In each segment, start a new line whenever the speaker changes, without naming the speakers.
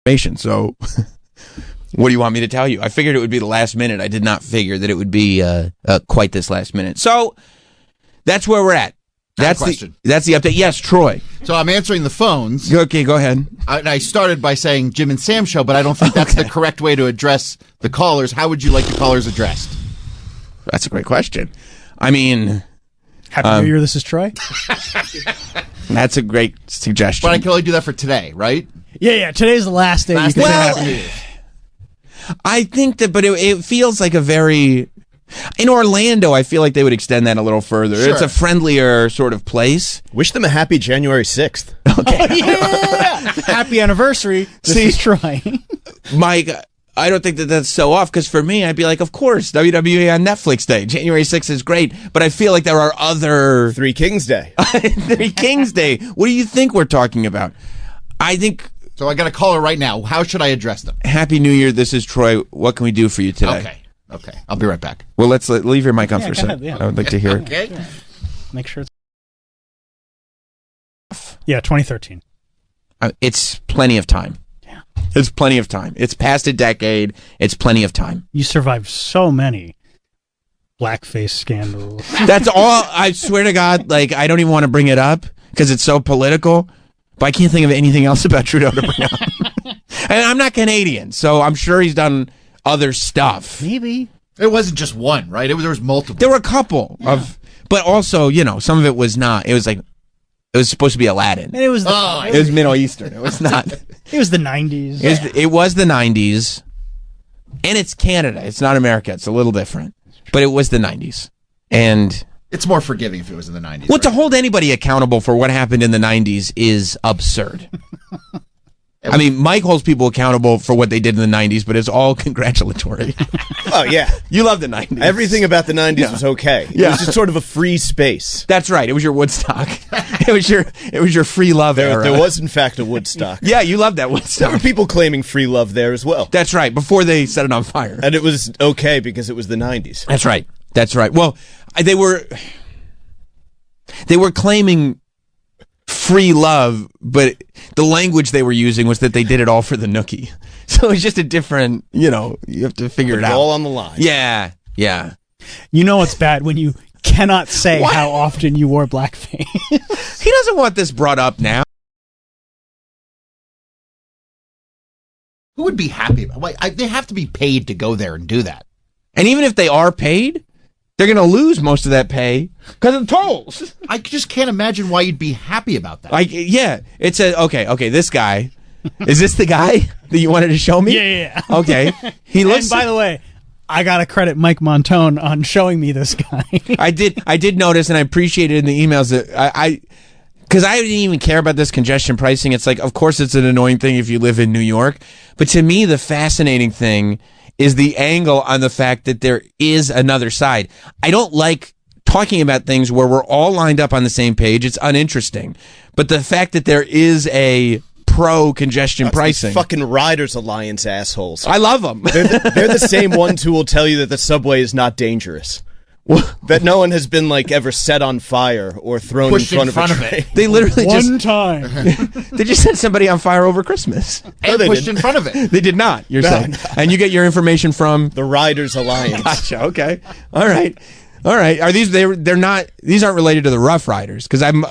information. So what do you want me to tell you? I figured it would be the last minute. I did not figure that it would be quite this last minute. So that's where we're at. That's the update. Yes, Troy.
So I'm answering the phones.
Okay, go ahead.
I started by saying Jim and Sam show, but I don't think that's the correct way to address the callers. How would you like the callers addressed?
That's a great question. I mean,
Happy New Year, this is Troy.
That's a great suggestion.
But I can only do that for today, right?
Yeah. Today's the last day. You can say Happy New Year.
I think that, but it feels like a very... In Orlando, I feel like they would extend that a little further. Sure. It's a friendlier sort of place.
Wish them a happy January 6th.
Okay. Oh, yeah! Happy anniversary. This is Troy.
Mike, I don't think that that's so off, because for me, I'd be like, of course, WWE on Netflix Day. January 6th is great, but I feel like there are other...
Three Kings Day.
Three Kings Day. What do you think we're talking about? I think...
So I got a caller right now. How should I address them?
Happy New Year. This is Troy. What can we do for you today?
Okay. I'll be right back.
Well, let's leave your mic on for a second.
Yeah.
I would like to hear it.
Okay.
Make sure it's... Yeah, 2013.
It's plenty of time.
Yeah.
It's plenty of time. It's past a decade. It's plenty of time.
You survived so many blackface scandals.
That's all. I swear to God, like, I don't even want to bring it up because it's so political, but I can't think of anything else about Trudeau to bring up. And I'm not Canadian, so I'm sure he's done other stuff.
Maybe.
It wasn't just one, right? There was multiple.
There were a couple of, but also, some of it was not. It was like, it was supposed to be Aladdin.
And it was
it was Middle Eastern. It was not.
It was the 90s.
It was the 90s, and it's Canada. It's not America. It's a little different, but it was the 90s, and
it's more forgiving if it was in the 90s.
Well, right? To hold anybody accountable for what happened in the 90s is absurd. I mean, Mike holds people accountable for what they did in the 90s, but it's all congratulatory.
Oh, yeah.
You love the 90s.
Everything about the 90s was okay. It was just sort of a free space.
That's right. It was your Woodstock. It was your free love era.
There was, in fact, a Woodstock.
Yeah, you loved that Woodstock.
There were people claiming free love there as well.
That's right, before they set it on fire.
And it was okay because it was the 90s.
That's right. That's right. Well, they were claiming free love, but the language they were using was that they did it all for the nookie. So it's just a different, you have to figure it out.
All on the line.
Yeah.
You know it's bad when you cannot say how often you wore blackface.
He doesn't want this brought up now.
Who would be happy about it? They have to be paid to go there and do that.
And even if they are paid, they're going to lose most of that pay because of the tolls.
I just can't imagine why you'd be happy about that.
It's okay. This guy, is this the guy that you wanted to show me?
Yeah.
Okay. He looks.
And by the way, I got to credit Mike Montone on showing me this guy.
I did notice, and I appreciated in the emails that because I didn't even care about this congestion pricing. It's like, of course, it's an annoying thing if you live in New York, but to me, the fascinating thing is the angle on the fact that there is another side. I don't like talking about things where we're all lined up on the same page. It's uninteresting. But the fact that there is a pro-congestion pricing.
Fucking Riders Alliance assholes.
I love them.
They're the same ones who will tell you that the subway is not dangerous. That no one has been ever set on fire or thrown in front of a train.
They literally
One time.
They just set somebody on fire over Christmas.
And pushed in front of it.
They did not, you're saying. And you get your information from
the Riders Alliance.
Gotcha, okay. All right. Are these they're not these aren't related to the Rough Riders because I'm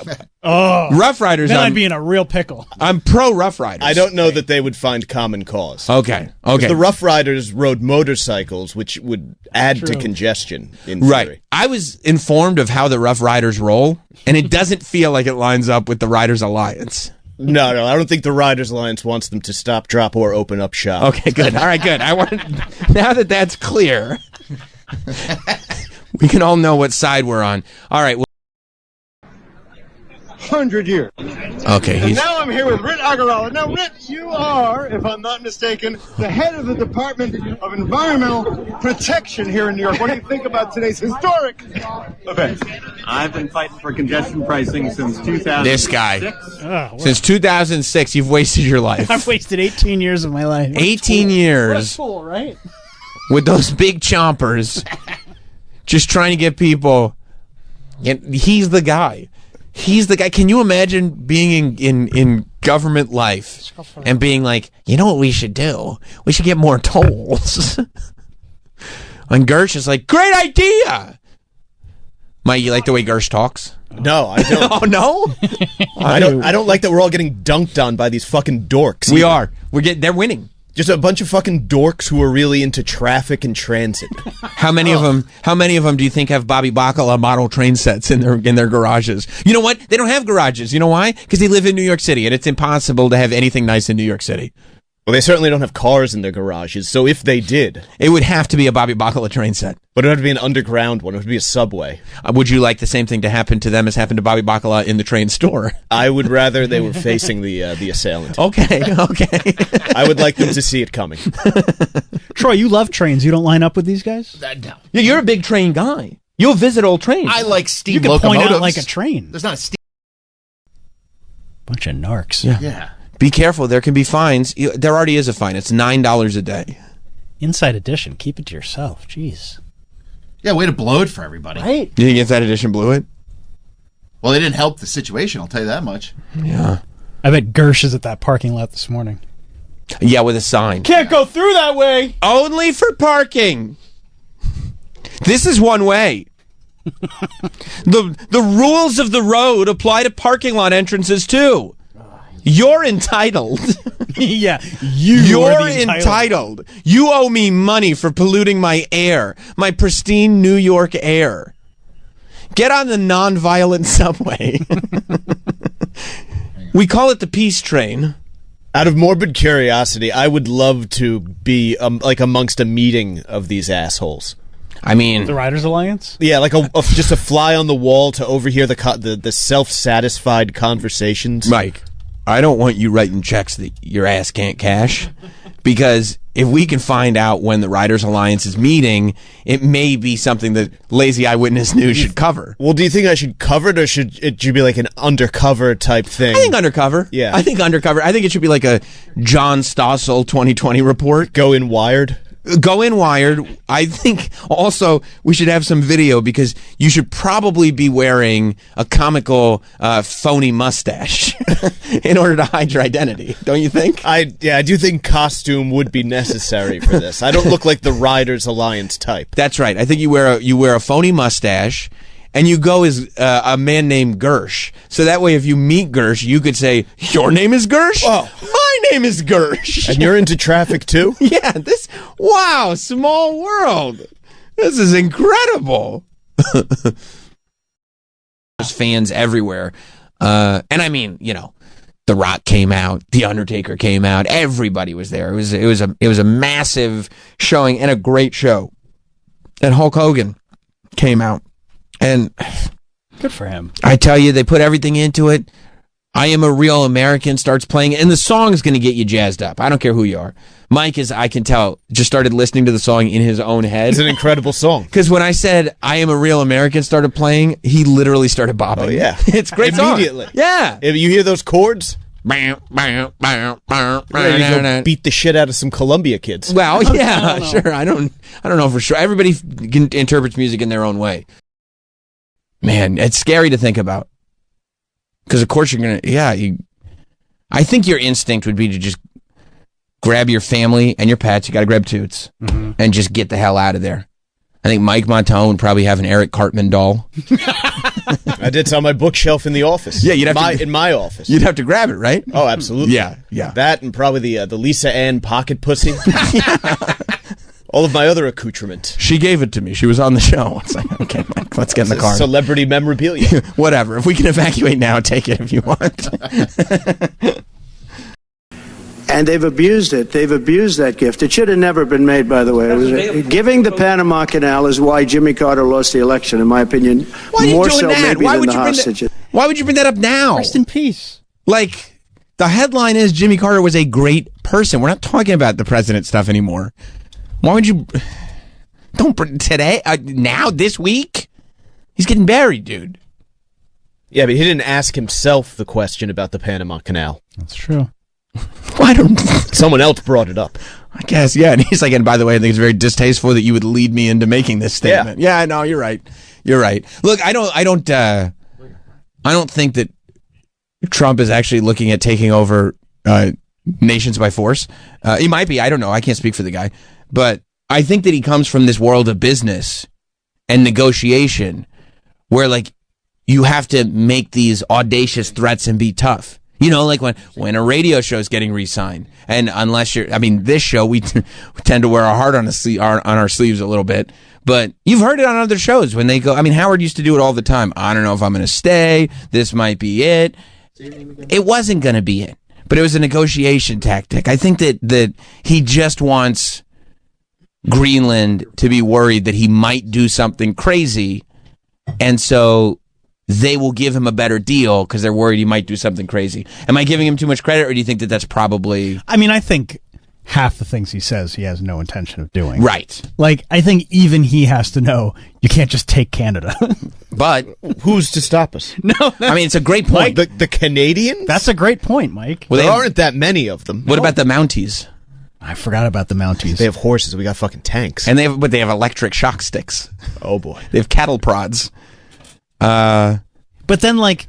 Rough Riders.
Then I'd be in a real pickle.
I'm pro Rough Riders.
I don't know that they would find common cause.
Okay.
The Rough Riders rode motorcycles, which would add to congestion in theory.
Right. I was informed of how the Rough Riders roll, and it doesn't feel like it lines up with the Riders Alliance.
No, I don't think the Riders Alliance wants them to stop, drop, or open up shop.
Okay, good. All right, good. Now that that's clear. We can all know what side we're on. All right.
100 years.
Okay.
And now I'm here with Rit Agarwala. Now, Rit, you are, if I'm not mistaken, the head of the Department of Environmental Protection here in New York. What do you think about today's historic event?
I've been fighting for congestion pricing since 2006.
This guy. Since 2006, you've wasted your life.
I've wasted 18 years of my life.
18 years.
What a fool, right?
With those big chompers. Just trying to get people. And he's the guy. He's the guy. Can you imagine being in government life and being like, you know what we should do? We should get more tolls. And Gersh is like, great idea. Mike, you like the way Gersh talks?
No, I don't.
Oh no,
I don't like that we're all getting dunked on by these fucking dorks.
We are. They're winning.
Just a bunch of fucking dorks who are really into traffic and transit.
How many of them? How many of them do you think have Bobby Bacala model train sets in their garages? You know what? They don't have garages. You know why? Because they live in New York City, and it's impossible to have anything nice in New York City.
Well, they certainly don't have cars in their garages, so if they did...
It would have to be a Bobby Bacala train set.
But it would have to be an underground one. It would be a subway.
Would you like the same thing to happen to them as happened to Bobby Bacala in the train store?
I would rather they were facing the assailant.
Okay.
I would like them to see it coming.
Troy, you love trains. You don't line up with these guys?
No.
Yeah, you're a big train guy. You'll visit old trains.
I like steam
You can
locomotives.
point out like a train.
There's not a steam.
Bunch of narcs.
Yeah.
Be careful. There can be fines. There already is a fine. It's $9 a day.
Inside edition. Keep it to yourself. Jeez.
Yeah, way to blow it for everybody.
Right?
You think Inside Edition blew it?
Well, they didn't help the situation, I'll tell you that much.
Yeah.
I bet Gersh is at that parking lot this morning.
Yeah, with a sign.
Can't go through that way!
Only for parking. This is one way. The rules of the road apply to parking lot entrances too. You're entitled.
Yeah,
You're entitled. You owe me money for polluting my air, my pristine New York air. Get on the nonviolent subway. We call it the peace train.
Out of morbid curiosity, I would love to be like amongst a meeting of these assholes.
I mean,
The Riders Alliance?
Yeah, like just a fly on the wall to overhear the self-satisfied conversations.
Mike, I don't want you writing checks that your ass can't cash, because if we can find out when the Riders Alliance is meeting, it may be something that Lazy Eyewitness News should cover.
Well, do you think I should cover it, or should it be like an undercover type thing?
I think undercover.
Yeah.
I think undercover. I think it should be like a John Stossel 2020 report.
Go in Wired.
Go in Wired. I think also we should have some video, because you should probably be wearing a comical phony mustache in order to hide your identity. Don't you think?
I do think costume would be necessary for this. I don't look like the Riders Alliance type.
That's right. I think you wear a phony mustache, and you go as a man named Gersh. So that way, if you meet Gersh, you could say, "Your name is Gersh?
Oh.
My name is Gersh."
And you're into traffic too?
Yeah, wow, small world. This is incredible. There's fans everywhere. And I mean, The Rock came out, The Undertaker came out, everybody was there. It was a massive showing and a great show. And Hulk Hogan came out. And
Good for him.
I tell you, they put everything into it. I Am a Real American starts playing, and the song's going to get you jazzed up. I don't care who you are. Mike is, I can tell, just started listening to the song in his own head.
It's an incredible song.
Because when I said I Am a Real American started playing, he literally started bobbing.
Oh, yeah.
It's a great song.
Immediately.
Yeah.
If you hear those chords, you go beat the shit out of some Columbia kids.
Well, yeah, sure. I don't know for sure. Everybody interprets music in their own way. Man, it's scary to think about. Because, of course, you're going to, I think your instinct would be to just grab your family and your pets. You got to grab Toots and just get the hell out of there. I think Mike Montone would probably have an Eric Cartman doll.
It's on my bookshelf in the office.
Yeah, you'd have
in my office.
You'd have to grab it, right?
Oh, absolutely.
Yeah.
That and probably the Lisa Ann pocket pussy. All of my other accoutrement.
She gave it to me. She was on the show. It's like, okay, Mike, let's get in the car.
Celebrity memorabilia.
Whatever. If we can evacuate now, take it if you want.
And they've abused it. They've abused that gift. It should have never been made, by the way. Giving the Panama Canal is why Jimmy Carter lost the election, in my opinion.
Why are you
more
doing
so
that?
maybe than the hostages.
Why would you bring that up now?
Rest in peace.
Like, the headline is Jimmy Carter was a great person. We're not talking about the president stuff anymore. Why would you... Don't bring today, now, this week? He's getting buried, dude.
Yeah, but he didn't ask himself the question about the Panama Canal.
That's true.
Why don't...
Someone else brought it up.
I guess, yeah. And he's like, and by the way, I think it's very distasteful that you would lead me into making this statement. Yeah, no, you're right. You're right. Look, I don't think that Trump is actually looking at taking over nations by force. He might be. I don't know. I can't speak for the guy. But I think that he comes from this world of business and negotiation where, like, you have to make these audacious threats and be tough. You know, like when a radio show is getting re-signed. And unless you're, I mean, this show, we tend to wear our heart on our sleeves a little bit. But you've heard it on other shows when they go, I mean, Howard used to do it all the time. I don't know if I'm going to stay. This might be it. It wasn't going to be it. But it was a negotiation tactic. I think that he just wants Greenland to be worried that he might do something crazy. And so they will give him a better deal because they're worried he might do something crazy. Am I giving him too much credit, or do you think that that's probably...
I mean, I think half the things he says he has no intention of doing.
Right.
Like, I think even he has to know you can't just take Canada.
But
who's to stop us?
No,
I mean, it's a great point.
The Canadians?
that's a great point, Mike.
Well,
There aren't that many of them.
What about the Mounties?
I forgot about the Mounties.
They have horses. We got fucking tanks.
And they have electric shock sticks.
Oh, boy.
They have cattle prods.
But then, like,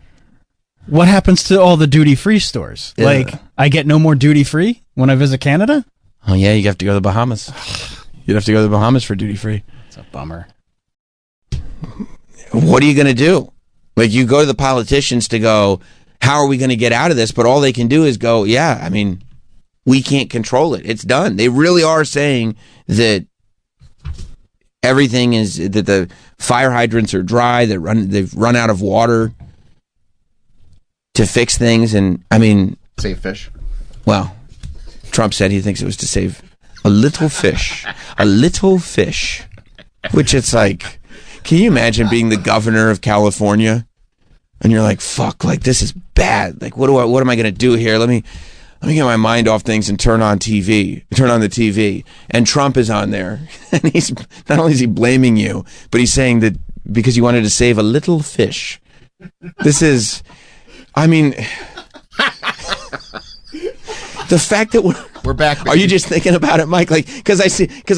what happens to all the duty-free stores?
Yeah.
Like, I get no more duty-free when I visit Canada?
Oh, yeah, you have to go to the Bahamas. You'd have to go to the Bahamas for duty-free.
It's a bummer.
What are you going to do? Like, you go to the politicians to go, how are we going to get out of this? But all they can do is go, yeah, I mean, we can't control it. It's done. They really are saying that everything is, that the fire hydrants are dry, they've run out of water to fix things. And, I mean...
Save fish.
Well, Trump said he thinks it was to save a little fish. A little fish. Which it's like... Can you imagine being the governor of California and you're like, fuck, like this is bad. Like what am I going to do here? Let me get my mind off things and turn on the TV. And Trump is on there. And he's not only is he blaming you, but he's saying that because you wanted to save a little fish. This is, I mean, the fact that we're back. Baby. Are you just thinking about it, Mike? Like, because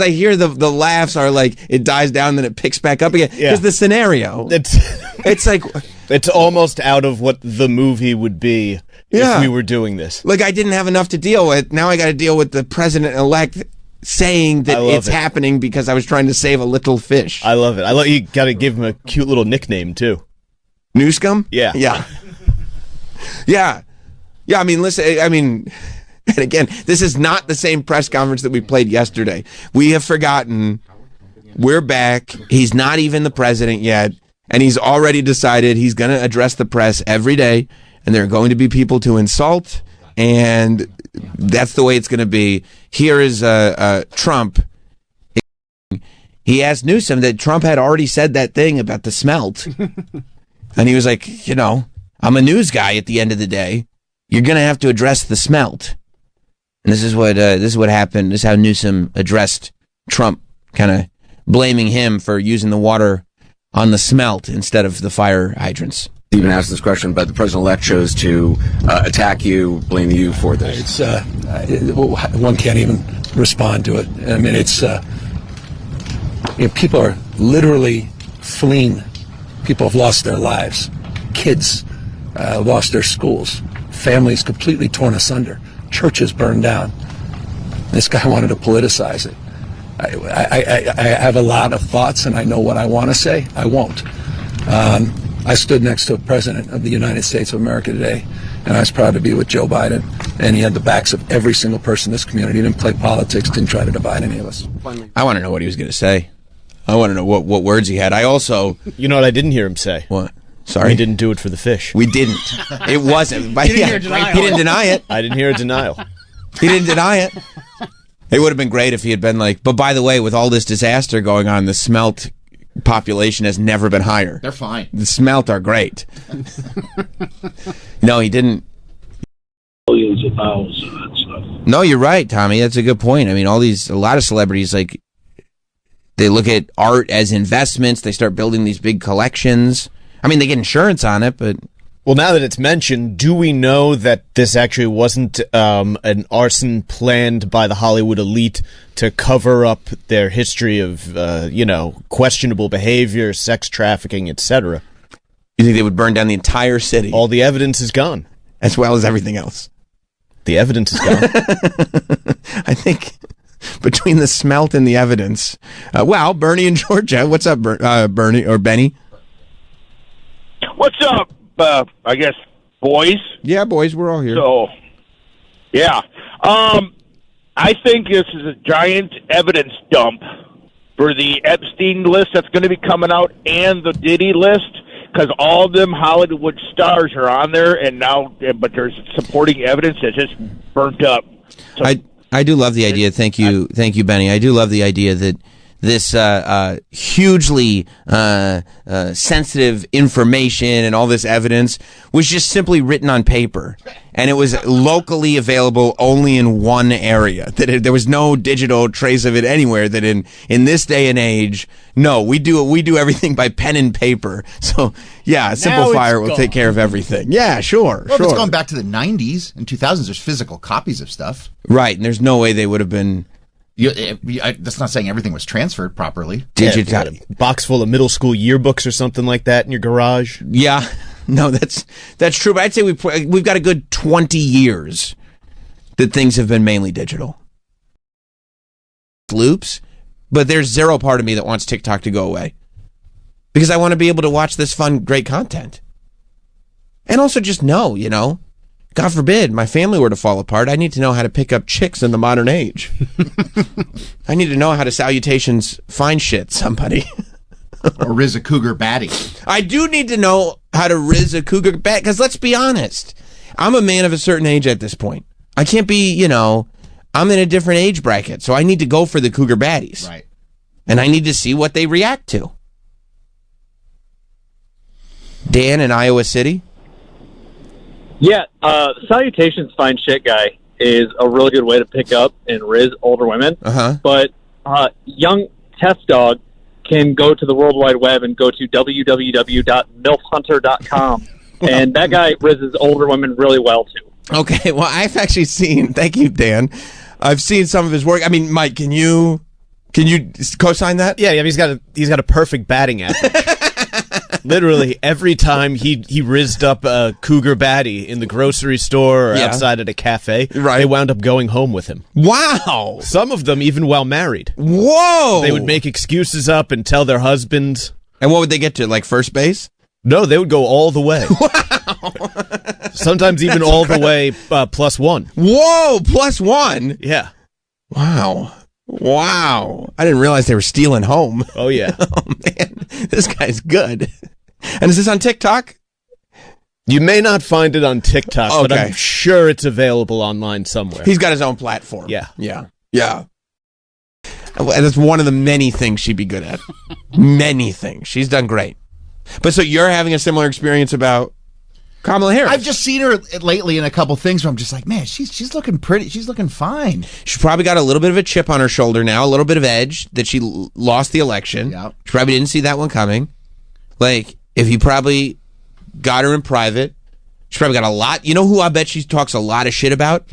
I hear the laughs are like it dies down, then it picks back up again. Because the scenario, it's like
it's almost out of what the movie would be if we were doing this.
Like, I didn't have enough to deal with. Now I got to deal with the president-elect saying that it's happening because I was trying to save a little fish.
I love it. You got to give him a cute little nickname too.
Newsome?
Yeah.
Yeah. Yeah. Yeah. I mean, listen. I mean. And again, this is not the same press conference that we played yesterday. We have forgotten. We're back. He's not even the president yet. And he's already decided he's going to address the press every day. And there are going to be people to insult. And that's the way it's going to be. Here is Trump. He asked Newsom that Trump had already said that thing about the smelt. And he was like, you know, I'm a news guy at the end of the day. You're going to have to address the smelt. And this is what happened. This is how Newsom addressed Trump, kind of blaming him for using the water on the smelt instead of the fire hydrants.
Even asked this question, but the president-elect chose to attack you, blame you for this.
It's one can't even respond to it. I mean, it's people are literally fleeing. People have lost their lives. Kids lost their schools. Families completely torn asunder. Churches burned down. This guy wanted to politicize it. I have a lot of thoughts, and I know what I want to say. I won't. I stood next to a president of the United States of America today, and I was proud to be with Joe Biden. And he had the backs of every single person in this community. He didn't play politics, didn't try to divide any of us.
I want to know what he was going to say. I want to know what words he had. I also...
You know what I didn't hear him say?
What? Sorry?
We didn't do it for the fish.
We didn't. It wasn't. But he didn't deny it.
I didn't hear a denial.
He didn't deny it. It would have been great if he had been like, but by the way, with all this disaster going on, the smelt population has never been higher.
They're fine.
The smelt are great. No, he didn't.
Millions of dollars of that stuff.
No, you're right, Tommy. That's a good point. I mean, a lot of celebrities, like, they look at art as investments. They start building these big collections. I mean, they get insurance on it, but...
Well, now that it's mentioned, do we know that this actually wasn't an arson planned by the Hollywood elite to cover up their history of, questionable behavior, sex trafficking, etc.?
You think they would burn down the entire city?
All the evidence is gone.
as well as everything else.
The evidence is gone.
I think between the smelt and the evidence. Well, Bernie in Georgia. What's up, Bernie or Benny?
What's up, I guess, boys?
Yeah, boys, we're all here.
So, yeah. I think this is a giant evidence dump for the Epstein list that's going to be coming out and the Diddy list, because all of them Hollywood stars are on there, and now, but there's supporting evidence that's just burnt up. So,
I do love the idea. Thank you, Benny. I do love the idea that this hugely sensitive information and all this evidence was just simply written on paper, and it was locally available only in one area. That there was no digital trace of it anywhere. That in this day and age, no, we do everything by pen and paper. So yeah, Simple Fire will take care of everything. Yeah, sure.
Well, if it's going back to the 90s and 2000s, there's physical copies of stuff.
Right, and there's no way they would have been.
That's not saying everything was transferred properly.
Digitized.
A box full of middle school yearbooks or something like that in your garage.
Yeah, no, that's true. But I'd say we've got a good 20 years that things have been mainly digital. Loops, but there's zero part of me that wants TikTok to go away because I want to be able to watch this fun, great content, and also just know, God forbid my family were to fall apart, I need to know how to pick up chicks in the modern age. I need to know how to salutations find shit somebody.
Or riz a cougar baddie.
I do need to know how to riz a cougar bat, because let's be honest, I'm a man of a certain age at this point. I can't be, I'm in a different age bracket, so I need to go for the cougar baddies.
Right.
And I need to see what they react to. Dan in Iowa City?
Yeah, salutations fine shit guy is a really good way to pick up and riz older women.
Uh-huh.
But young Tefft dog can go to the World Wide Web and go to www.milfhunter.com. And that guy rizzes older women really well, too.
Okay, well, I've actually seen, thank you, Dan, I've seen some of his work. I mean, Mike, can you co-sign that?
Yeah, he's got a perfect batting average. Literally every time he rizzed up a cougar baddie in the grocery store or outside at a cafe, they wound up going home with him.
Wow!
Some of them even while married.
Whoa!
They would make excuses up and tell their husbands.
And what would they get to, like first base?
No, they would go all the way.
Wow!
Sometimes even all the way +1.
Whoa! +1?
Yeah.
Wow. I didn't realize they were stealing home.
Oh, yeah.
Oh, man. This guy's good. And is this on TikTok?
You may not find it on TikTok, but I'm sure it's available online somewhere.
He's got his own platform.
Yeah.
That's one of the many things she'd be good at. Many things. She's done great. But so you're having a similar experience about Kamala Harris?
I've just seen her lately in a couple things where I'm just like, man, she's looking pretty. She's looking fine.
She's probably got a little bit of a chip on her shoulder now, a little bit of edge that she lost the election.
Yep.
She probably didn't see that one coming. Like, if you probably got her in private, she probably got a lot. You know who I bet she talks a lot of shit about?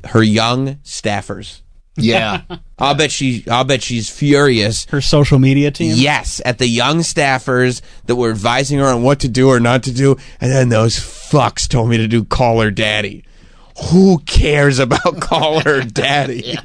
Her young staffers.
Yeah.
I'll bet she's furious.
Her social media team?
Yes, at the young staffers that were advising her on what to do or not to do, and then those fucks told me to do Call Her Daddy. Who cares about Call Her Daddy?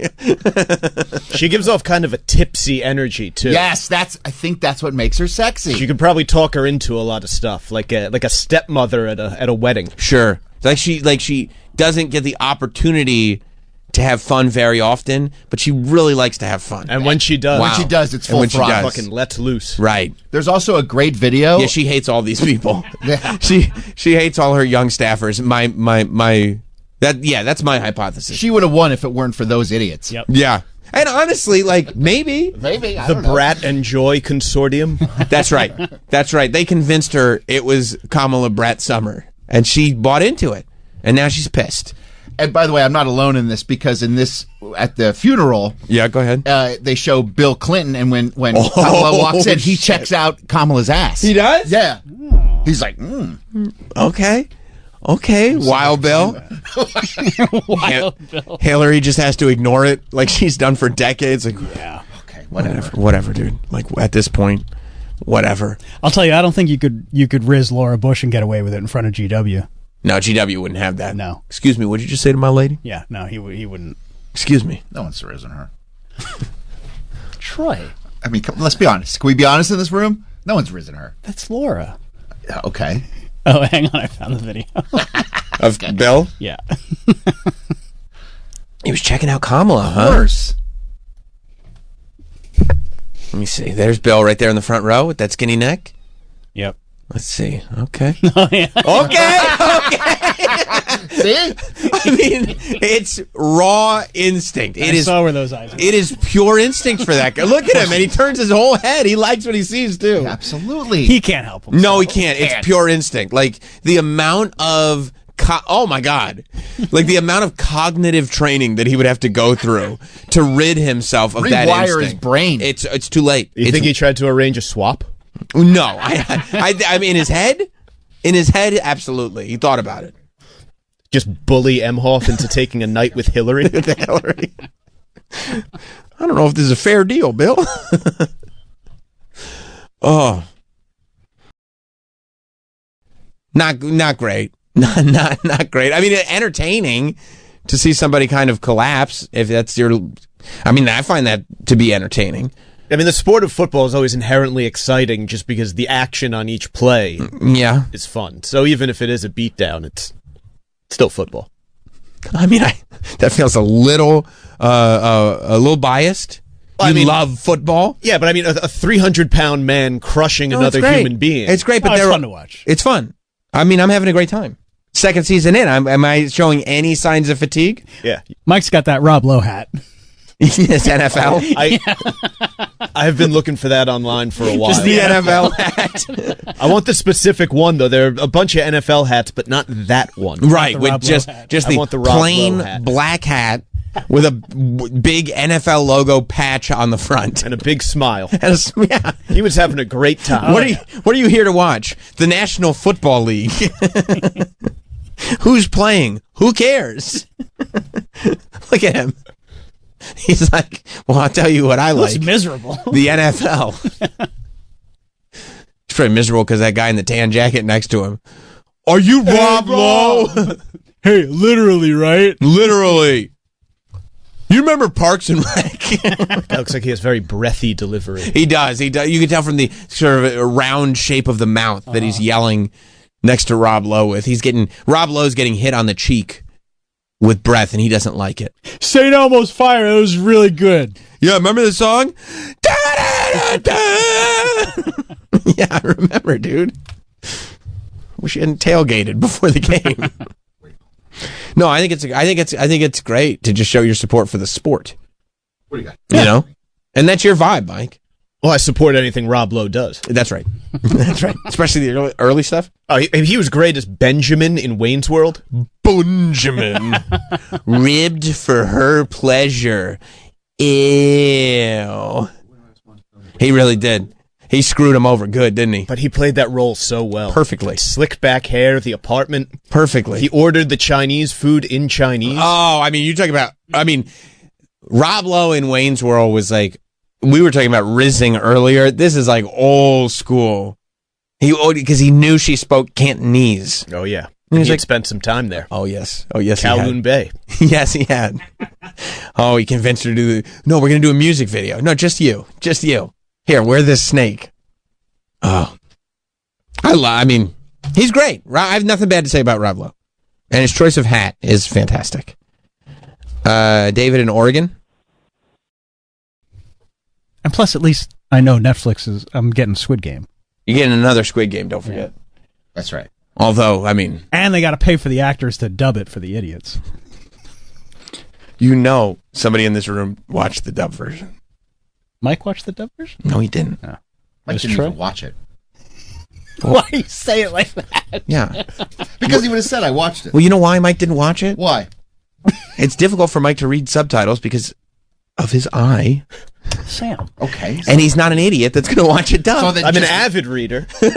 She gives off kind of a tipsy energy too.
Yes, I think that's what makes her sexy.
You could probably talk her into a lot of stuff, like a stepmother at a wedding.
Sure. Like she doesn't get the opportunity to have fun very often, but she really likes to have fun.
And when she does,
it's full throttle.
Fucking let loose.
Right.
There's also a great video.
Yeah, she hates all these people.
Yeah.
She hates all her young staffers. That's my hypothesis.
She would have won if it weren't for those idiots.
Yep.
Yeah. And honestly, like, maybe.
The Brat and Joy Consortium.
That's right. That's right. They convinced her it was Kamala Brat Summer, and she bought into it. And now she's pissed.
And by the way, I'm not alone in this, because at the funeral,
go ahead.
They show Bill Clinton, and when Kamala walks in, he checks out Kamala's ass.
He does?
Yeah. He's like,
Okay, Wild Bill.
Wild Bill.
Hillary just has to ignore it like she's done for decades. Like,
yeah, okay, whatever.
Whatever, dude. Like, at this point, whatever.
I'll tell you, I don't think you could riz Laura Bush and get away with it in front of GW.
No, GW wouldn't have that.
No.
Excuse me, what did you just say to my lady?
Yeah, no, he wouldn't.
Excuse me.
No one's risen her.
Troy.
I mean, let's be honest. Can we be honest in this room? No one's risen her.
That's Laura.
Yeah, okay.
Oh, hang on. I found the video.
Of Bill?
Yeah.
He was checking out Kamala, huh?
Of course.
Let me see. There's Bill right there in the front row with that skinny neck.
Yep.
Let's see. Okay.
Oh, yeah.
Okay.
See?
I mean, it's raw instinct.
I saw where those eyes were.
It is pure instinct for that guy. Look at him, and he turns his whole head. He likes what he sees, too.
Absolutely.
He can't help himself.
No, he can't. It's pure instinct. Like, the amount of... oh, my God. Like, the amount of cognitive training that he would have to go through to rid himself of that instinct.
Rewire his brain.
It's too late.
You think he tried to arrange a swap?
No. I mean, in his head, absolutely. He thought about it.
Just bully Emhoff into taking a night with Hillary?
Hillary. I don't know if this is a fair deal, Bill. Oh. Not great. Not great. I mean, entertaining to see somebody kind of collapse, if that's your... I mean, I find that to be entertaining.
I mean, the sport of football is always inherently exciting just because the action on each play is fun. So even if it is a beatdown, it's still football.
I mean, that feels a little biased. You love football?
Yeah, but I mean, a 300-pound man crushing another human being.
It's great, but
it's fun to watch.
It's fun. I mean, I'm having a great time. Second season in, am I showing any signs of fatigue?
Yeah.
Mike's got that Rob Lowe hat.
Yes, NFL.
I have been looking for that online for a while.
Just the NFL hat.
I want the specific one, though. There are a bunch of NFL hats, but not that one.
Right, with just the plain
hat.
black hat with a big NFL logo patch on the front.
And a big smile.
Yeah.
He was having a great time.
What are you here to watch? The National Football League. Who's playing? Who cares? Look at him. He's like, well, I'll tell you what I like.
He's miserable.
The NFL. He's probably miserable because that guy in the tan jacket next to him. Are you Rob Lowe?
Hey, literally, right?
Literally. You remember Parks and Rec?
That looks like he has very breathy delivery.
He does. You can tell from the sort of round shape of the mouth that he's yelling next to Rob Lowe with. Rob Lowe's getting hit on the cheek with breath, and he doesn't like it.
St. Elmo's Fire. That was really good.
Yeah, remember the song? Yeah, I remember, dude. Wish you hadn't tailgated before the game. No, I think it's great to just show your support for the sport.
What do you got?
You know, and that's your vibe, Mike.
Well, I support anything Rob Lowe does.
That's right. That's right. Especially the early stuff.
Oh, he was great as Benjamin in Wayne's World.
Benjamin. Ribbed for her pleasure. Ew. He really did. He screwed him over good, didn't he?
But he played that role so well.
Perfectly.
Slick back hair, the apartment.
Perfectly.
He ordered the Chinese food in Chinese.
Oh, I mean, you talk about... I mean, Rob Lowe in Wayne's World was like... We were talking about rizzing earlier. This is like old school. Because he knew she spoke Cantonese.
Oh, yeah.
And
he had spent some time there.
Oh, yes. Oh, yes,
Kowloon Bay.
Yes, he had. Oh, he convinced her to do... No, we're going to do a music video. No, just you. Just you. Here, wear this snake. Oh. I mean, he's great. I have nothing bad to say about Rob Lowe. And his choice of hat is fantastic. David in Oregon.
And plus, at least I know Netflix is... I'm getting Squid Game.
You're getting another Squid Game, don't forget.
That's right.
Although, I mean...
And they got to pay for the actors to dub it for the idiots.
You know somebody in this room watched the dub version.
Mike watched the dub version?
No, he didn't.
No.
Mike didn't even watch it.
Why do you say it like that?
Yeah.
Because he would have said, I watched it.
Well, you know why Mike didn't watch it?
Why?
It's difficult for Mike to read subtitles because of his eye.
Sam.
Okay.
And he's not an idiot that's going to watch it dub.
I'm an avid reader. And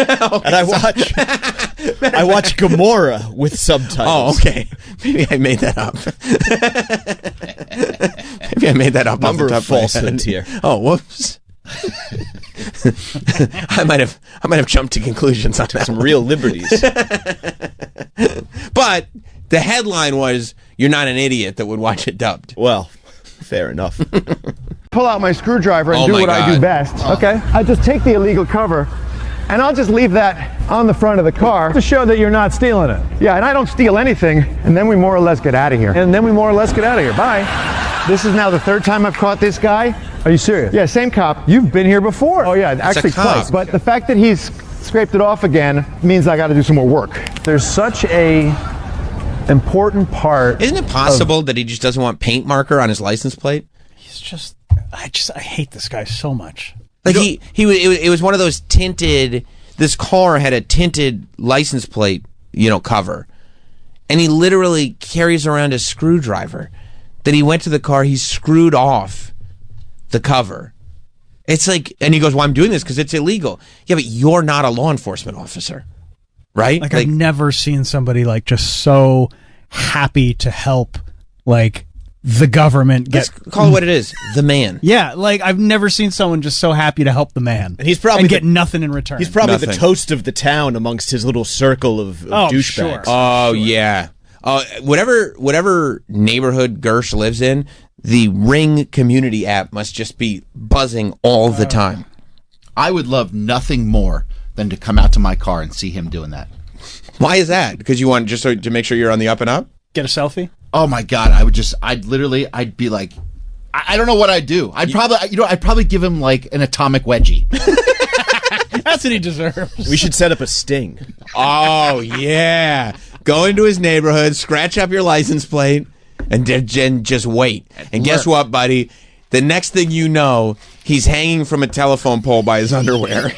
I watch Gamora with subtitles.
Oh, okay. Maybe I made that up. Maybe I made that up.
Number of falsehoods here.
Oh, whoops. I might have jumped to conclusions on that.
Some real liberties.
But the headline was, "You're not an idiot that would watch it dubbed."
Well, fair enough.
Pull out my screwdriver and
Oh
do
my
what I do
God.
best. Okay, I just take the illegal cover and I'll just leave that on the front of the car to show that you're not stealing it. Yeah, and I don't steal anything, and then we more or less get out of here. Bye. This is now the third time I've caught this guy. Are you serious? Yeah, same cop. You've been here before. Oh yeah, actually
cop.
twice. But the fact that he's scraped it off again means I got to do some more work. There's such a important part.
Isn't it possible that he just doesn't want paint marker on his license plate?
He's just, I hate this guy so much.
Like it was one of those tinted. This car had a tinted license plate, cover, and he literally carries around a screwdriver. That he went to the car, he screwed off the cover. It's like, and he goes, "Well, I'm doing this because it's illegal." Yeah, but you're not a law enforcement officer, right?
Like I've never seen somebody like just so happy to help, like, the government get.
Let's call it what it is, the man.
Yeah, like I've never seen someone just so happy to help the man.
And he's probably
get nothing in return.
He's probably the
Nothing.
toast of the town amongst his little circle of douchebags.
Sure.
Oh, yeah. Whatever neighborhood Gersh lives in, the Ring community app must just be buzzing all the time.
I would love nothing more than to come out to my car and see him doing that.
Why is that? Because you want just to make sure you're on the up and up?
Get a selfie?
Oh my God, I'd be like, I don't know what I'd do. I'd probably give him like an atomic wedgie.
That's what he deserves.
We should set up a sting.
Oh, yeah. Go into his neighborhood, scratch up your license plate, and just wait. And guess what, buddy? The next thing you know, he's hanging from a telephone pole by his underwear.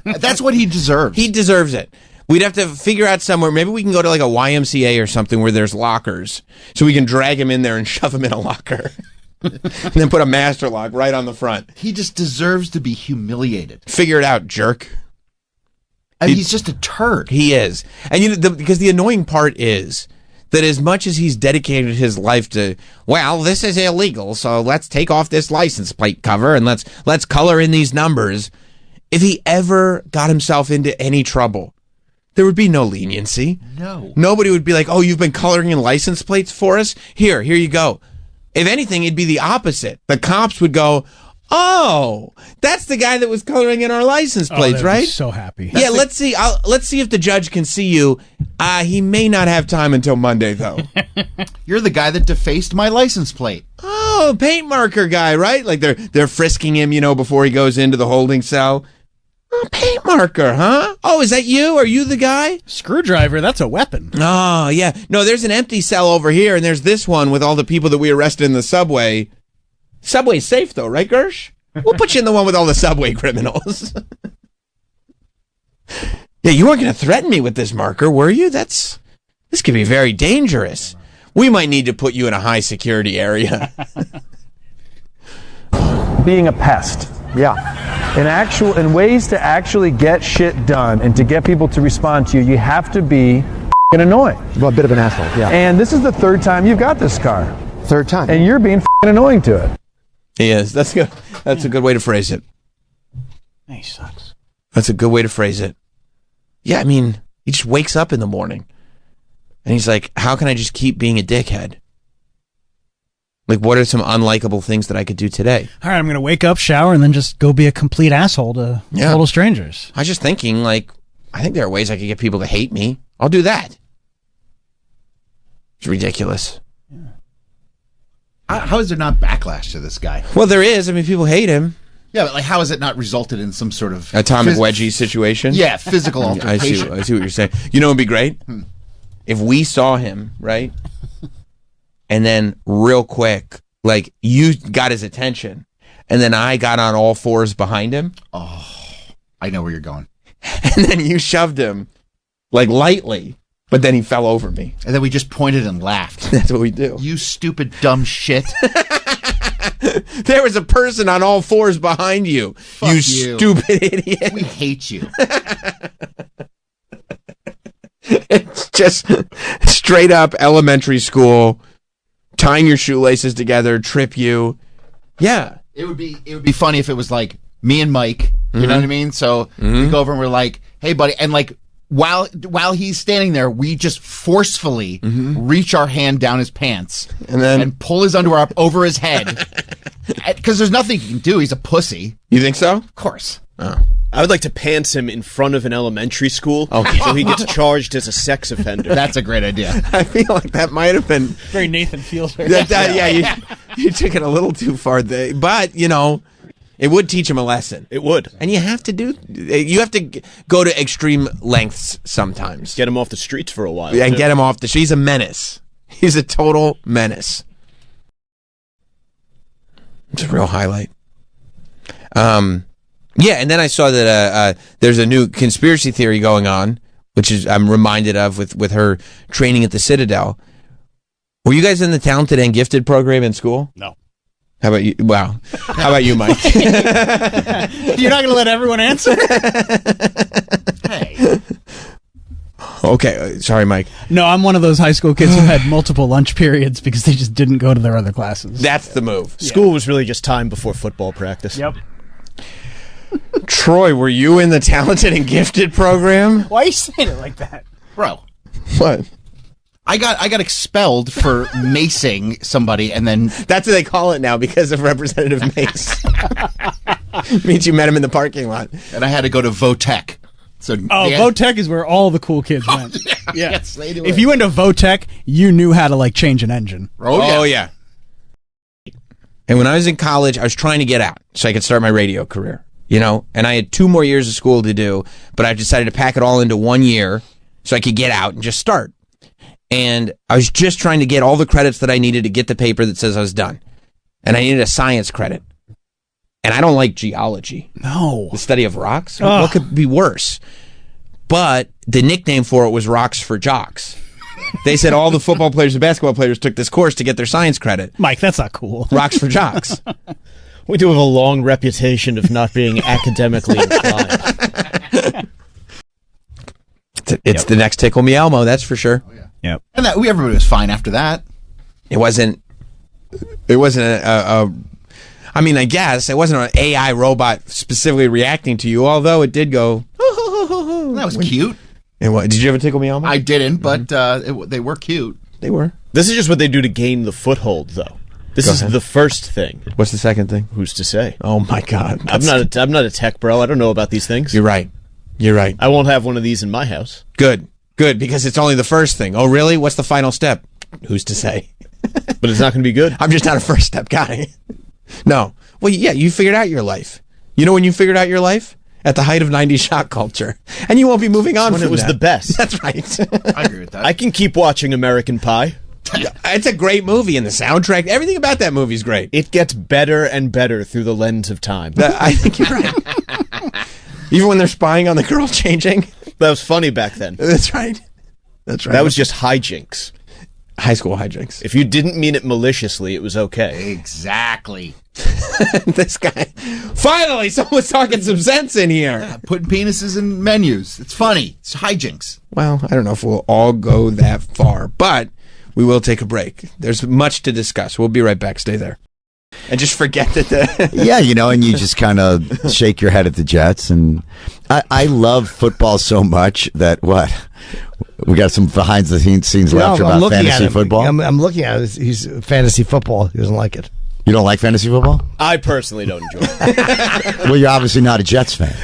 That's what he deserves.
He deserves it. We'd have to figure out somewhere. Maybe we can go to like a YMCA or something where there's lockers, so we can drag him in there and shove him in a locker, and then put a master lock right on the front.
He just deserves to be humiliated.
Figure it out, jerk.
I mean, he's just a turd.
He is, and because the annoying part is that as much as he's dedicated his life to, well, this is illegal, so let's take off this license plate cover and let's color in these numbers. If he ever got himself into any trouble, there would be no leniency.
No.
Nobody would be like, "Oh, you've been coloring in license plates for us? Here you go." If anything, it'd be the opposite. The cops would go, "Oh, that's the guy that was coloring in our license plates, right?"
So happy.
Yeah, let's see. Let's see if the judge can see you. He may not have time until Monday, though.
You're the guy that defaced my license plate.
Oh, paint marker guy, right? Like they're frisking him, before he goes into the holding cell. Oh, paint marker, huh? Oh, is that you? Are you the guy?
Screwdriver, that's a weapon.
Oh, yeah. No, there's an empty cell over here, and there's this one with all the people that we arrested in the subway. Subway's safe, though, right, Gersh? We'll put you in the one with all the subway criminals. Yeah, you weren't going to threaten me with this marker, were you? This could be very dangerous. We might need to put you in a high security area.
Being a pest. Yeah. In ways to actually get shit done and to get people to respond to you, you have to be annoying. Well, a bit of an asshole, yeah. And this is the third time you've got this car. Third time. And you're being annoying to it.
He is. That's good. That's a good way to phrase it.
He sucks.
That's a good way to phrase it. Yeah, I mean, he just wakes up in the morning and he's like, how can I just keep being a dickhead? Like, what are some unlikable things that I could do today?
All right, I'm going to wake up, shower, and then just go be a complete asshole to total strangers.
I was just thinking, like, I think there are ways I could get people to hate me. I'll do that. It's ridiculous.
How is there not backlash to this guy?
Well, there is. I mean, people hate him.
Yeah, but like, how has it not resulted in some sort of
atomic wedgie situation?
Yeah, physical altercation.
I see what you're saying. You know what would be great? If we saw him, right? And then real quick, like, you got his attention, and then I got on all fours behind him.
Oh, I know where you're going.
And then you shoved him, like, lightly, but then he fell over me.
And then we just pointed and laughed.
That's what we do.
You stupid, dumb shit.
There was a person on all fours behind you.
Fuck you.
Stupid idiot.
We hate you.
It's just straight up elementary school, tying your shoelaces together, trip you. Yeah.
It would be funny if it was like me and Mike, you know what I mean? So we go over and we're like, hey buddy, and like while he's standing there, we just forcefully reach our hand down his pants and pull his underwear up over his head. Because there's nothing he can do. He's a pussy.
You think so?
Of course.
Oh.
I would like to pants him in front of an elementary school so he gets charged as a sex offender.
That's a great idea.
I feel like that might have been
Very Nathan Fielder.
You took it a little too far there, but it would teach him a lesson.
It would.
And you have to go to extreme lengths sometimes.
Get him off the streets for a while.
And get him off the streets. He's a menace. He's a total menace. It's a real highlight. Yeah, and then I saw that there's a new conspiracy theory going on, which is I'm reminded of with her training at the Citadel. Were you guys in the talented and gifted program in school?
No.
How about you? Wow. How about you, Mike?
You're not going to let everyone answer?
Hey.
Okay, sorry, Mike.
No, I'm one of those high school kids who had multiple lunch periods because they just didn't go to their other classes.
That's the move.
School was really just time before football practice.
Yep.
Troy, were you in the talented and gifted program?
Why are you saying it like that?
Bro.
What?
I got expelled for macing somebody, and then
that's what they call it now because of Representative Mace. Means you met him in the parking lot,
and I had to go to Votech. So
Votech is where all the cool kids went. Yeah.
Yes, they do.
If you went to Votech, you knew how to change an engine.
Oh yeah. And when I was in college, I was trying to get out so I could start my radio career. And I had 2 more years of school to do, but I decided to pack it all into 1 year so I could get out and just start. And I was just trying to get all the credits that I needed to get the paper that says I was done. And I needed a science credit. And I don't like geology.
No.
The study of rocks? What could be worse? But the nickname for it was Rocks for Jocks. They said all the football players and basketball players took this course to get their science credit.
Mike, that's not cool.
Rocks for Jocks.
We do have a long reputation of not being academically inclined.
It's the next Tickle Me Elmo, that's for sure.
Oh, yeah.
Yep.
And everybody was fine after that.
It wasn't I mean, I guess it wasn't an AI robot specifically reacting to you, although it did go.
That was cute.
And what? Did you ever tickle me, Elmo?
I didn't, but they were cute.
They were.
This is just what they do to gain the foothold, though. This is the first thing.
What's the second thing?
Who's to say?
Oh my God!
I'm not a tech bro. I don't know about these things.
You're right. You're right.
I won't have one of these in my house.
Good, because it's only the first thing. Oh, really? What's the final step? Who's to say?
But it's not going to be good.
I'm just not a first step guy. No. Well, yeah, you figured out your life. You know when you figured out your life? At the height of 90s shock culture. And you won't be moving on
when
from
it was
that.
the best.
That's right.
I agree with that.
I can keep watching American Pie.
It's a great movie, and the soundtrack, everything about that movie is great.
It gets better and better through the lens of time.
I think you're right. Even when they're spying on the girl changing.
That was funny back then.
That's right. That's right.
That was just hijinks.
High school hijinks.
If you didn't mean it maliciously, it was okay.
Exactly.
This guy. Finally, someone's talking some sense in here.
Yeah, putting penises in menus. It's funny. It's hijinks.
Well, I don't know if we'll all go that far, but we will take a break. There's much to discuss. We'll be right back. Stay there. And just forget that
Yeah, and you just kind of shake your head at the Jets. And I love football so much that we got some behind the scenes laughter about fantasy football.
I'm looking at it. He's fantasy football. He doesn't like it.
You don't like fantasy football?
I personally don't enjoy it.
Well, you're obviously not a Jets fan.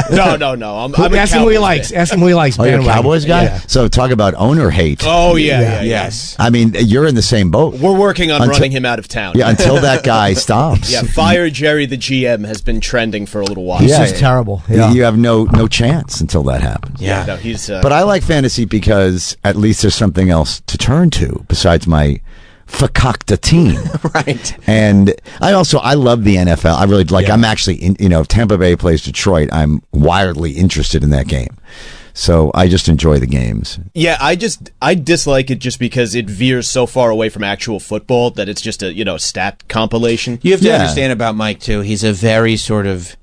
No. I'm a
Ask him who he likes. Ask him who he likes.
Oh, you're a Cowboys guy?
Yeah.
So talk about owner hate.
Oh, yeah.
Yes.
I mean, you're in the same boat.
We're working on running him out of town.
Yeah, until that guy stops.
Yeah, Fire Jerry the GM has been trending for a little while.
He's just terrible. Yeah.
You have no chance until that happens.
Yeah. No, he's.
But I like fantasy because at least there's something else to turn to besides my fakakta team.
Right.
And I love the NFL. I really like, I'm actually, if Tampa Bay plays Detroit, I'm wildly interested in that game. So I just enjoy the games.
Yeah, I dislike it just because it veers so far away from actual football that it's just a stat compilation.
You have to understand about Mike too. He's a very sort of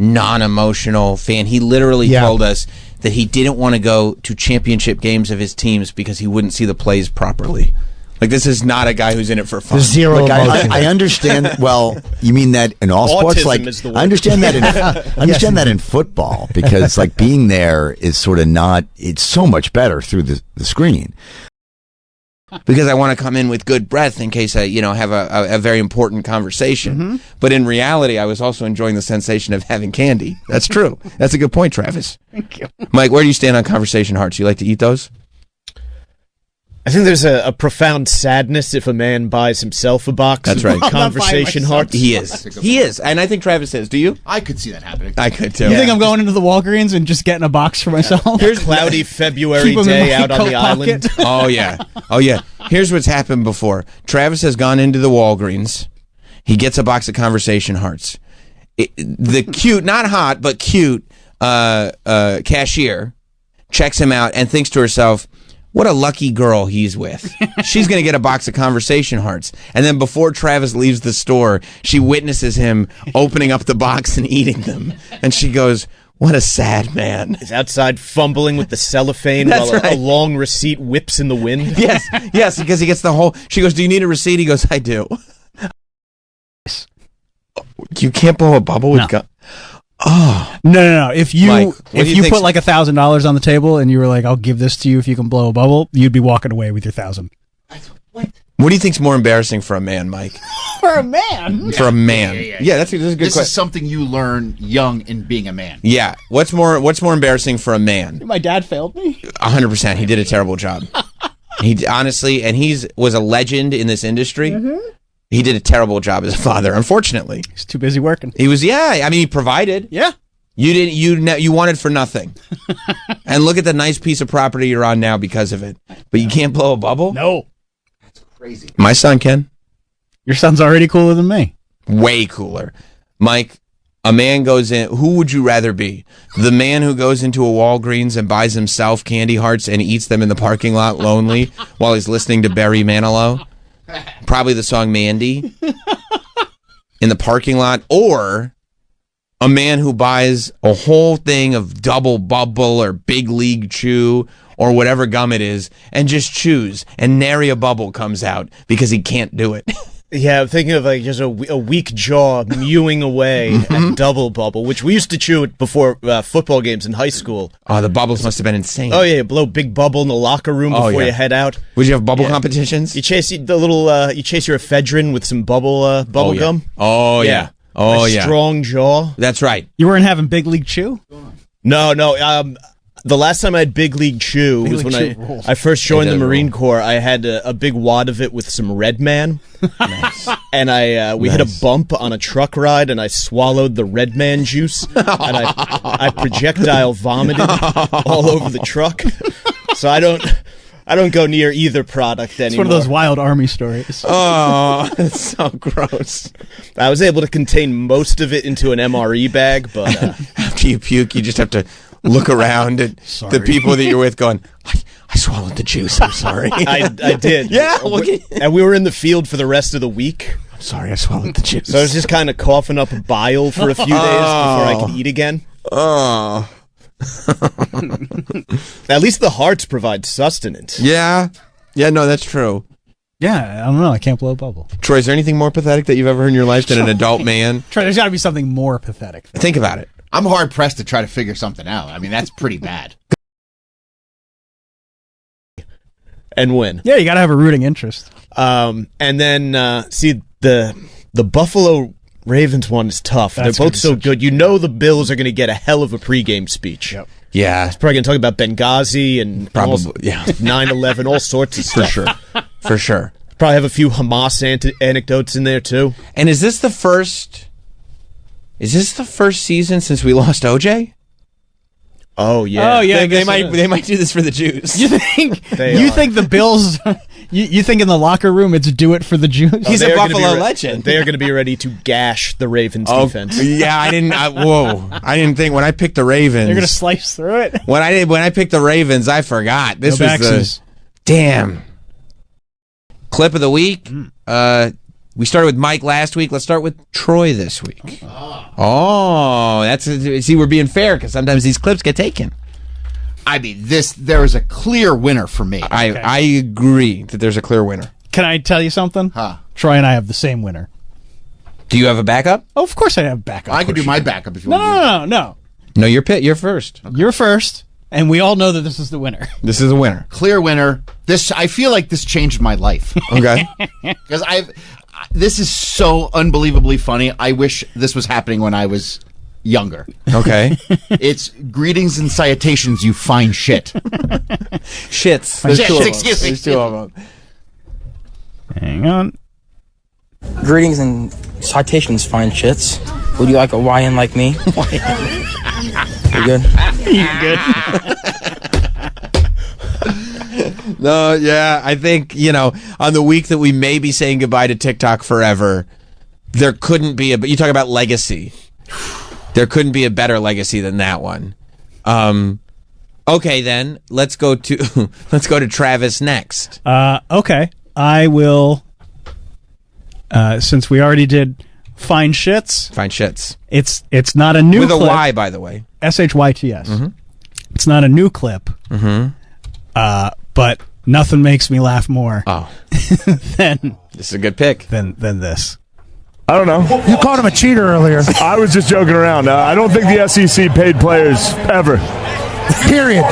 non-emotional fan. He literally told us that he didn't want to go to championship games of his teams because he wouldn't see the plays properly. Like, this is not a guy who's in it for fun.
There's zero
Look,
emotion.
I understand. Well, you mean that in all sports?
Autism
Like,
is the word.
I understand that. That in football, because like being there is sort of not. It's so much better through the screen.
Because I want to come in with good breath in case I, have a very important conversation. But in reality, I was also enjoying the sensation of having candy. That's true. That's a good point, Travis.
Thank you.
Mike, where do you stand on conversation hearts? You like to eat those?
I think there's a profound sadness if a man buys himself a box
That's
of
right.
conversation hearts.
He is. And I think Travis is. Do you?
I could see that happening.
I could too.
You think I'm going into the Walgreens and just getting a box for myself?
Here's cloudy February
Keep 'em in
day
my
out on
coat
the island.
pocket.
Oh yeah. Here's what's happened before. Travis has gone into the Walgreens. He gets a box of conversation hearts. The cute, not hot, but cute cashier checks him out and thinks to herself, what a lucky girl he's with. She's going to get a box of conversation hearts. And then before Travis leaves the store, she witnesses him opening up the box and eating them. And she goes, what a sad man.
He's outside fumbling with the cellophane
That's
while
right.
a long receipt whips in the wind.
Yes, because he gets the whole... She goes, do you need a receipt? He goes, I do. You can't blow a bubble with gum? Oh.
No. If you
Mike, what do you think-
put like $1,000 on the table and you were like, I'll give this to you if you can blow a bubble, you'd be walking away with your 1,000.
What do you think's more embarrassing for a man, Mike?
For a man?
For a man. Yeah, that's a good
This
question.
is something you learn young in being a man.
Yeah. What's more embarrassing for a man?
My dad failed me.
100%. He did a terrible job. He honestly, and was a legend in this industry. He did a terrible job as a father, unfortunately.
He's too busy working.
He was, he provided.
Yeah.
You wanted for nothing. And look at the nice piece of property you're on now because of it. But you can't blow a bubble?
No.
Crazy.
My son can.
Your son's already cooler than me.
Way cooler. Mike, a man goes in, who would you rather be? The man who goes into a Walgreens and buys himself candy hearts and eats them in the parking lot lonely while he's listening to Barry Manilow? Probably the song Mandy in the parking lot, or a man who buys a whole thing of Double Bubble or Big League Chew or whatever gum it is and just chews and nary a bubble comes out because he can't do it.
Yeah, I'm thinking of like just a weak jaw mewing away at Double Bubble, which we used to chew it before football games in high school.
Oh, the bubbles must have been insane.
Oh yeah, blow big bubble in the locker room before you head out.
Would you have bubble competitions?
You chase your ephedrine with some bubble gum.
Oh yeah. Oh
A
yeah.
Strong jaw.
That's right.
You weren't having Big League Chew?
No. The last time I had Big League Chew was when I first joined the Marine Corps. I had a big wad of it with some Redman.
Nice.
And we hit a bump on a truck ride, and I swallowed the Redman juice, and I projectile vomited all over the truck. So I don't go near either product anymore.
It's one of those wild army stories.
Oh, that's so gross.
I was able to contain most of it into an MRE bag, but
after you puke, you just have to look around at the people that you're with going, I swallowed the juice. I'm sorry.
I did.
Yeah.
And we were in the field for the rest of the week.
I'm sorry, I swallowed the juice.
So I was just kind of coughing up bile for a few days before I could eat again.
Oh.
At least the hearts provide sustenance.
Yeah. Yeah, no, that's true.
Yeah, I don't know. I can't blow a bubble.
Troy, is there anything more pathetic that you've ever heard in your life than an adult man?
Troy, there's got to be something more pathetic.
Think about it.
I'm hard pressed to try to figure something out. I mean, that's pretty bad.
And win.
Yeah, you got to have a rooting interest.
And then see the Buffalo Ravens one is tough.
That's
They're both so good. You know the Bills are going to get a hell of a pregame speech.
Yep.
Yeah.
It's probably going to talk about Benghazi and
Probably, yeah.
9/11, all sorts of stuff.
For sure.
Probably have a few Hamas anecdotes in there too.
And is this the first season since we lost OJ?
Oh yeah.
Oh yeah.
They might do this for the Jews.
You think the Bills? You think in the locker room it's do it for the Jews?
He's a Buffalo legend.
They are going to be ready to gash the Ravens defense.
Yeah, I didn't think when I picked the Ravens.
They're going to slice through it.
When I picked the Ravens, I forgot. This
No
was
backsies.
damn clip of the week. We started with Mike last week. Let's start with Troy this week. Oh, see, we're being fair because sometimes these clips get taken.
I mean, there is a clear winner for me.
I agree that there's a clear winner.
Can I tell you something?
Huh.
Troy and I have the same winner.
Do you have a backup?
Oh, of course I have backup.
I can do my backup if you want.
No.
No, you're first.
Okay. You're first, and we all know that this is the winner.
This is a winner.
Clear winner. I feel like this changed my life.
Okay.
Because this is so unbelievably funny. I wish this was happening when I was younger.
Okay.
It's greetings and salutations, you fine shit.
Shits. There's two of them.
Hang on.
Greetings and citations, fine shits. Would you like a YN like me? You good?
You good?
No, yeah, I think, on the week that we may be saying goodbye to TikTok forever, there couldn't be you talk about legacy. There couldn't be a better legacy than that one. Okay, then let's go to Travis next.
Okay. I will since we already did fine shits.
Fine shits.
It's not a new
with
clip.
a Y, by the way.
SHYTS.
Mm-hmm.
It's not a new clip.
Mm-hmm.
But nothing makes me laugh more.
Oh.
than
this is a good pick.
Than this.
I don't know.
You called him a cheater earlier.
I was just joking around. I don't think the SEC paid players ever.
Period.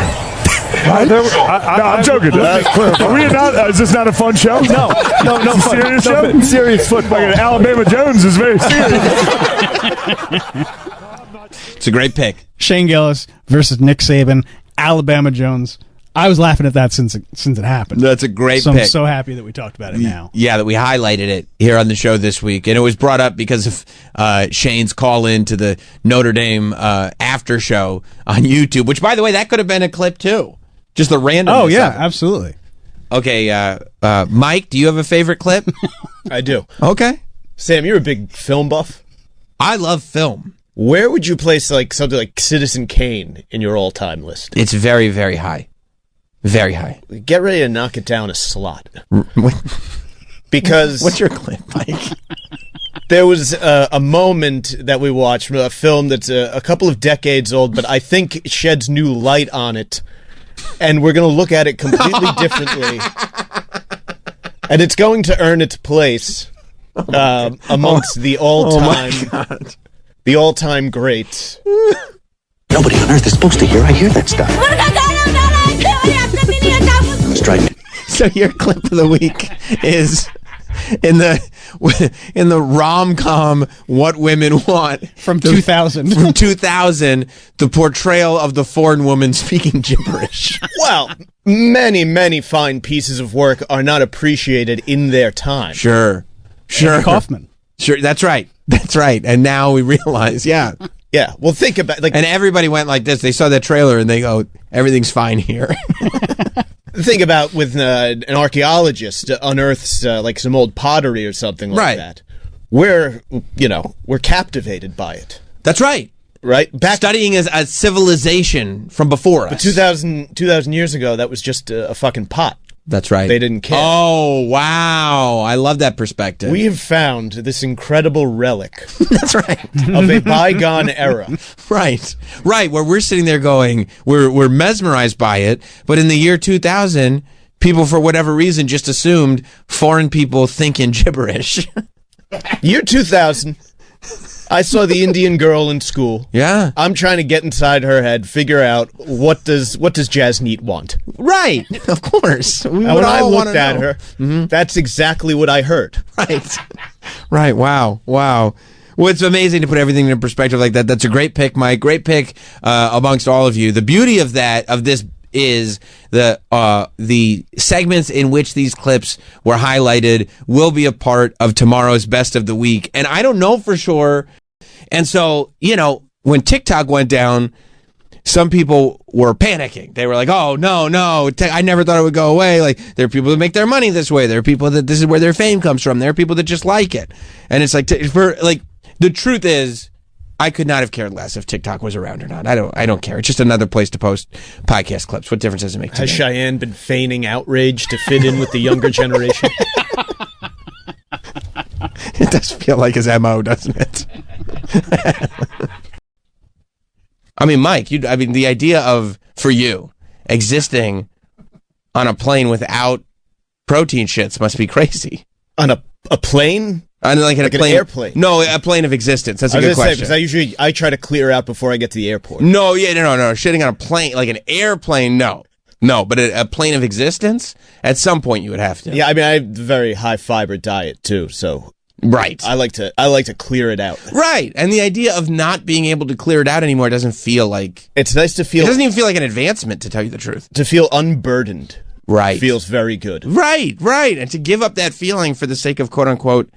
Right? I'm joking. Are we not? Is this not a fun show?
No.
It's a serious show?
Serious football.
Like Alabama Jones is very serious.
It's a great pick.
Shane Gillis versus Nick Saban, Alabama Jones. I was laughing at that since it happened.
That's a great
pick.
I'm
so happy that we talked about it now.
Yeah, that we highlighted it here on the show this week. And it was brought up because of Shane's call in to the Notre Dame after show on YouTube, which, by the way, that could have been a clip too. Just the random.
Oh, yeah, absolutely.
Okay, Mike, do you have a favorite clip?
I do.
Okay.
Sam, you're a big film buff.
I love film.
Where would you place something like Citizen Kane in your all-time list?
It's very, very high. Very high.
Get ready to knock it down a slot. Because
what's your clip, Mike?
There was a moment that we watched from a film that's a couple of decades old, but I think sheds new light on it, and we're going to look at it completely differently, and it's going to earn its place amongst the all-time greats.
Nobody on earth is supposed to hear. I hear that stuff.
So your clip of the week is in the rom-com What Women Want
from 2000.
From 2000, the portrayal of the foreign woman speaking gibberish.
Well, many fine pieces of work are not appreciated in their time.
Sure.
Andy Kaufman.
Sure, that's right. And now we realize, yeah.
Yeah, well, think about
and everybody went like this. They saw that trailer and they go, "Everything's fine here."
Think about with an archaeologist unearths some old pottery or something like that. We're captivated by it.
That's right.
Right,
studying as a civilization from before us.
But 2,000 years ago, that was just a fucking pot.
That's right.
They didn't care.
Oh, wow. I love that perspective.
We have found this incredible relic.
That's right.
Of a bygone era.
Right. Where we're sitting there going, we're mesmerized by it. But in the year 2000, people, for whatever reason, just assumed foreign people think in gibberish.
Year 2000. I saw the Indian girl in school.
Yeah.
I'm trying to get inside her head, figure out what does Jasneet want.
Right. Of course.
When I looked at her, that's exactly what I heard.
Right. Wow. Well, it's amazing to put everything in perspective like that. That's a great pick, Mike. Great pick amongst all of you. The beauty of this is the segments in which these clips were highlighted will be a part of tomorrow's best of the week. And I don't know for sure. And so, when TikTok went down, some people were panicking. They were like, oh, no, I never thought it would go away. Like, there are people that make their money this way. There are people that this is where their fame comes from. There are people that just like it. And it's like, the truth is, I could not have cared less if TikTok was around or not. I don't care. It's just another place to post podcast clips. What difference does it make to me?
Has Cheyenne been feigning outrage to fit in with the younger generation?
It does feel like his MO, doesn't it? I mean, Mike, the idea of, for you, existing on a plane without protein shits must be crazy.
On a plane?
On like an
airplane?
No, a plane of existence. That's a good question.
Because I try to clear out before I get to the airport.
No. Shitting on a plane, like an airplane, no. No, but a plane of existence, at some point you would have to.
Yeah, I mean, I have a very high fiber diet too, so
right.
I like to clear it out.
Right, and the idea of not being able to clear it out anymore doesn't feel like.
It's nice to feel.
It doesn't even feel like an advancement, to tell you the truth.
To feel unburdened,
right,
feels very good.
Right, and to give up that feeling for the sake of quote unquote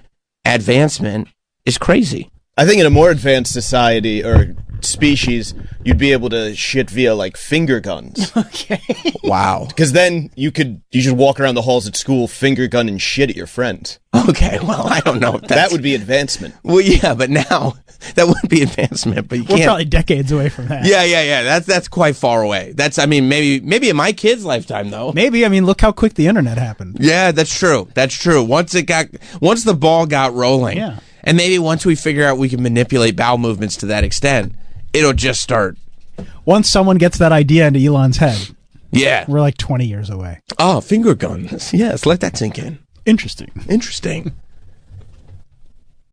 advancement is crazy.
I think in a more advanced society or species, you'd be able to shit via like finger guns.
Okay.
Wow.
Because then you just walk around the halls at school, finger gun and shit at your friends.
Okay, well, I don't know if
that would be advancement.
Well, yeah, but now that wouldn't be advancement. But
we're probably decades away from that.
Yeah. That's quite far away. That's, I mean, maybe in my kid's lifetime though.
Maybe. I mean, look how quick the internet happened.
Yeah, that's true. Once the ball got rolling.
Yeah.
And maybe once we figure out we can manipulate bowel movements to that extent, it'll just start.
Once someone gets that idea into Elon's head,
yeah,
we're like 20 years away.
Oh, finger guns. Yes, let that sink in.
Interesting.